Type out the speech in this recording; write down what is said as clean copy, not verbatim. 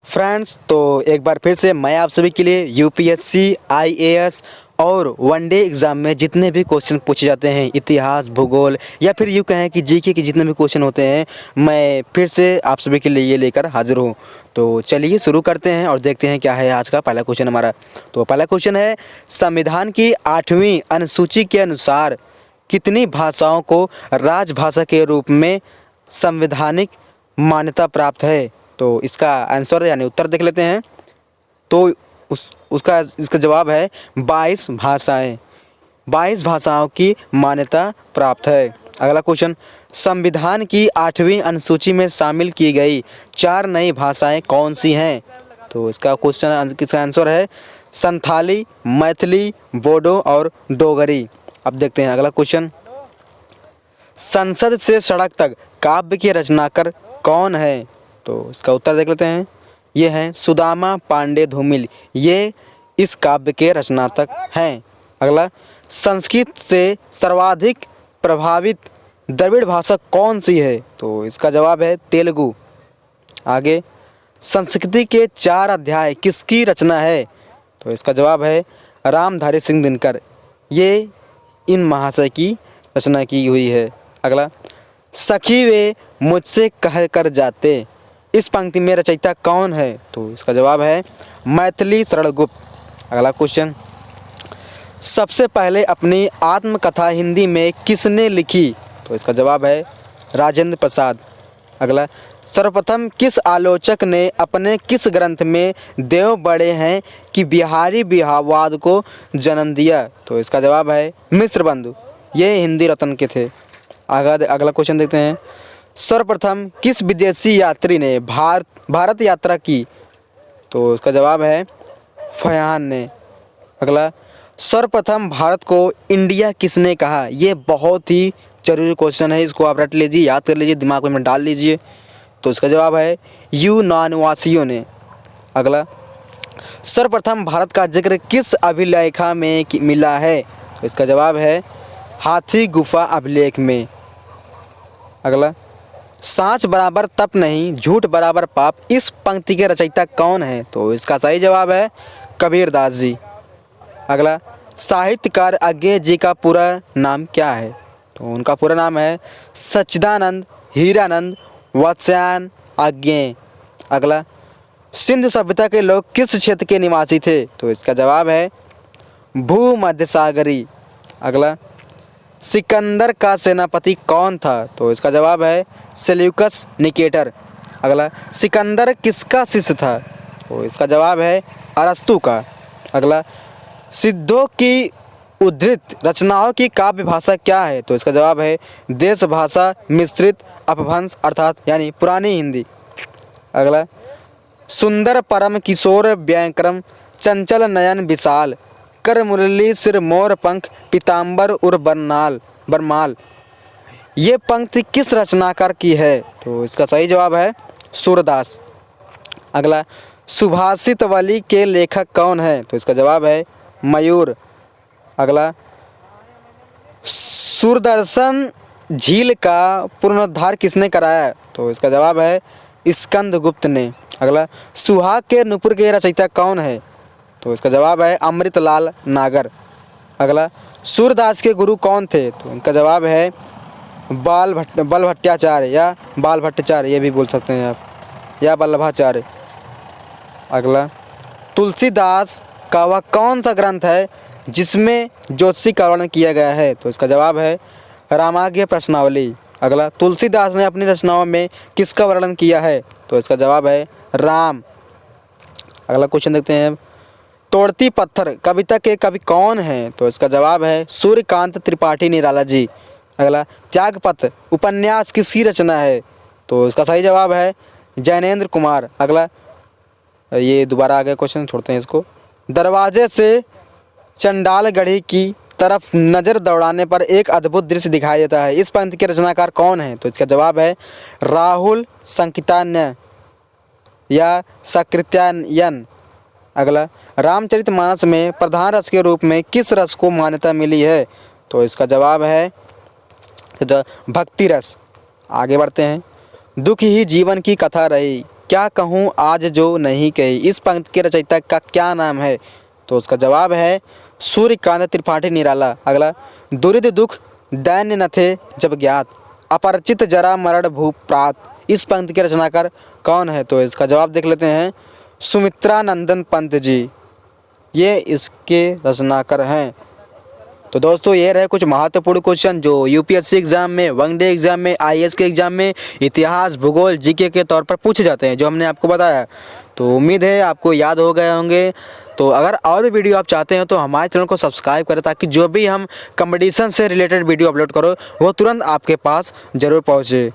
Friends, तो एक बार फिर से मैं आप सभी के लिए यूपीएससी, आईएएस और वनडे एग्ज़ाम में जितने भी क्वेश्चन पूछे जाते हैं, इतिहास, भूगोल या फिर यूँ कहें कि जीके के जितने भी क्वेश्चन होते हैं, मैं फिर से आप सभी के लिए ये लेकर हाजिर हूँ। तो चलिए शुरू करते हैं और देखते हैं क्या है आज का पहला क्वेश्चन हमारा। तो पहला क्वेश्चन है, संविधान की 8वीं अनुसूची के अनुसार कितनी भाषाओं को राजभाषा के रूप में संवैधानिक मान्यता प्राप्त है? तो इसका आंसर यानी उत्तर देख लेते हैं। तो इसका जवाब है 22 भाषाएं। 22 भाषाओं की मान्यता प्राप्त है। अगला क्वेश्चन, संविधान की 8वीं अनुसूची में शामिल की गई 4 नई भाषाएं कौन सी हैं? तो इसका आंसर है संथाली, मैथिली, बोडो और डोगरी। अब देखते हैं अगला क्वेश्चन, संसद से सड़क तक काव्य के रचनाकार कौन है? तो इसका उत्तर देख लेते हैं। ये हैं सुदामा पांडे धूमिल, ये इस काव्य के रचनात्मक हैं। अगला, संस्कृत से सर्वाधिक प्रभावित द्रविड़ भाषा कौन सी है? तो इसका जवाब है तेलुगु। आगे, संस्कृति के 4 अध्याय किसकी रचना है? तो इसका जवाब है रामधारी सिंह दिनकर, ये इन महाशय की रचना की हुई है। अगला, सखी वे मुझसे कह कर जाते, इस पंक्ति में रचयिता कौन है? तो इसका जवाब है मैथिली शरण गुप्त। अगला क्वेश्चन, सबसे पहले अपनी आत्मकथा हिंदी में किसने लिखी? तो इसका जवाब है राजेंद्र प्रसाद। अगला, सर्वप्रथम किस आलोचक ने अपने किस ग्रंथ में देव बड़े हैं कि बिहारी बिहारवाद को जन्म दिया? तो इसका जवाब है मिश्र बंधु, ये हिंदी रत्न के थे। अगला क्वेश्चन देखते हैं, सर्वप्रथम किस विदेशी यात्री ने भारत यात्रा की? तो इसका जवाब है फयान ने। अगला, सर्वप्रथम भारत को इंडिया किसने कहा? ये बहुत ही जरूरी क्वेश्चन है, इसको आप रट लीजिए, याद कर लीजिए, दिमाग में डाल लीजिए। तो इसका जवाब है यूनानवासियों ने। अगला, सर्वप्रथम भारत का जिक्र किस अभिलेखा में मिला है? तो इसका जवाब है हाथी गुफा अभिलेख में। अगला, सांच बराबर तप नहीं, झूठ बराबर पाप, इस पंक्ति के रचयिता कौन है? तो इसका सही जवाब है कबीरदास जी। अगला, साहित्यकार अज्ञेय जी का पूरा नाम क्या है? तो उनका पूरा नाम है सच्चिदानंद हीरानंद वत्स्यायन अज्ञेय। अगला, सिंधु सभ्यता के लोग किस क्षेत्र के निवासी थे? तो इसका जवाब है भूमध्यसागरी। अगला, सिकंदर का सेनापति कौन था? तो इसका जवाब है सेल्यूकस निकेटर। अगला, सिकंदर किसका शिष्य था? तो इसका जवाब है अरस्तु का। अगला, सिद्धों की उद्धृत रचनाओं की काव्य भाषा क्या है? तो इसका जवाब है देश भाषा मिश्रित अपभ्रंश अर्थात यानी पुरानी हिंदी। अगला, सुंदर परम किशोर व्यंक्रम चंचल नयन विशाल कर मुरली सिर मोर पंख पीताम्बर उर बरमाल, ये पंक्ति किस रचनाकार की है? तो इसका सही जवाब है सूरदास। अगला, सुभाषितवली के लेखक कौन है? तो इसका जवाब है मयूर। अगला, सूरदर्शन झील का पुनरुद्धार किसने कराया? तो इसका जवाब है स्कंदगुप्त ने। अगला, सुहाग के नुपुर के रचयिता कौन है? तो इसका जवाब है अमृतलाल नागर। अगला, सूरदास के गुरु कौन थे? तो इनका जवाब है बलभट्टाचार्य या बाल भट्टाचार्य, ये भी बोल सकते हैं आप, या वल्लभाचार्य। अगला, तुलसीदास का वह कौन सा ग्रंथ है जिसमें ज्योतिषी का वर्णन किया गया है? तो इसका जवाब है रामाज्ञ प्रश्नावली। अगला, तुलसीदास ने अपनी रचनाओं में किसका वर्णन किया है? तो इसका जवाब है राम। अगला क्वेश्चन देखते हैं, तोड़ती पत्थर कविता के कवि कौन हैं? तो इसका जवाब है सूर्यकांत त्रिपाठी निराला जी। अगला, त्यागपत्र उपन्यास किसकी रचना है? तो इसका सही जवाब है जैनेन्द्र कुमार। अगला, ये दोबारा आ गया क्वेश्चन, छोड़ते हैं इसको। दरवाजे से चंडालगढ़ी की तरफ नज़र दौड़ाने पर एक अद्भुत दृश्य दिखाई देता है, इस पंक्ति के रचनाकार कौन है? तो इसका जवाब है राहुल संकीर्तन्य या सकृत्यायन। अगला, रामचरितमानस में प्रधान रस के रूप में किस रस को मान्यता मिली है? तो इसका जवाब है भक्ति रस। आगे बढ़ते हैं, दुख ही जीवन की कथा रही, क्या कहूँ आज जो नहीं कही, इस पंक्ति के रचयिता का क्या नाम है? तो उसका जवाब है सूर्यकांत त्रिपाठी निराला। अगला, दुरिध दुख दैन्य न थे जब ज्ञात, अपरिचित जरा मरण भूप्रात, इस पंक्ति के रचनाकार कौन है? तो इसका जवाब देख लेते हैं, सुमित्रा नंदन पंत जी, ये इसके रचनाकार हैं। तो दोस्तों ये रहे कुछ महत्वपूर्ण क्वेश्चन जो यूपीएससी एग्जाम में, वनडे एग्जाम में, आईएएस के एग्जाम में इतिहास, भूगोल, जीके के तौर पर पूछे जाते हैं, जो हमने आपको बताया। तो उम्मीद है आपको याद हो गए होंगे। तो अगर और भी वीडियो आप चाहते हैं तो हमारे चैनल को सब्सक्राइब करें, ताकि जो भी हम कंपटीशन से रिलेटेड वीडियो अपलोड करो वो तुरंत आपके पास ज़रूर पहुँचे।